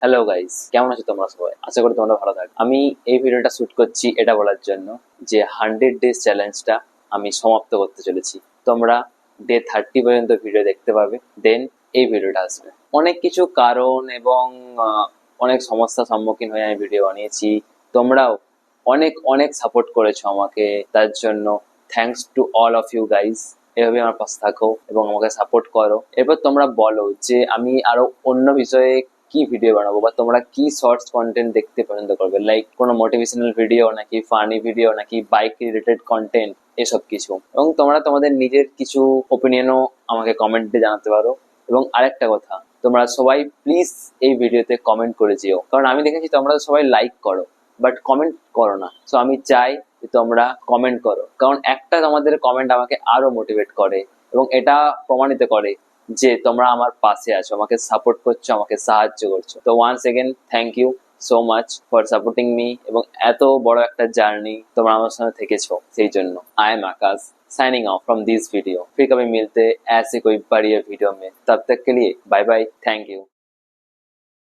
Hello guys, কেমন আছো তোমরা সবাই? আশা করি তোমরা ভালো থাকো। আমি এই ভিডিওটা শুট করছি এটা বলার জন্য যে 100 ডেজ চ্যালেঞ্জটা আমি সমাপ্ত করতে চলেছি। তোমরা ডে 30 পর্যন্ত ভিডিও দেখতে পাবে, দেন এই ভিডিওটা আসবে। অনেক কিছু কারণ এবং অনেক সমস্যার সম্মুখীন হয়ে আমি ভিডিও বানিয়েছি। তোমরাও অনেক অনেক সাপোর্ট করেছো আমাকে, তার জন্য thanks to all of you guys. এভাবে আমার পাশে থাকো এবং আমাকে সাপোর্ট করো। এরপর তোমরা বলো যে আমি আরো অন্য বিষয়ে কি ভিডিও বানাবো, বা তোমরা কি শর্টস কন্টেন্ট দেখতে পছন্দ করবে, লাইক কোনো মোটিভেশনাল ভিডিও নাকি ফানি ভিডিও নাকি বাইক রিলেটেড কন্টেন্ট, এসব কিছু। এবং তোমরা তোমাদের নিজের কিছু ওপিনিয়নও আমাকে কমেন্টে জানাতে পারো। এবং আরেকটা কথা, তোমরা সবাই প্লিজ এই ভিডিওতে কমেন্ট করে যেও, কারণ আমি দেখেছি তোমরা সবাই লাইক করো বাট কমেন্ট করো না। সো আমি চাই যে তোমরা কমেন্ট করো, কারণ একটা তোমাদের কমেন্ট আমাকে আরো মোটিভেট করে এবং এটা প্রমাণিত করে যে তোমরা আমার পাশে আছো, আমাকে সাপোর্ট করছো, আমাকে সাহায্য করছো। তো once again thank you so much for supporting me, এবং এত বড় একটা জার্নি তোমরা আমার সঙ্গে থেকেছো, সেই জন্য I am Akash signing off from this video. फिर कभी मिलते ऐसे कोई बढ़िया वीडियो में, तब तक के लिए बाय बाय, थैंक यू।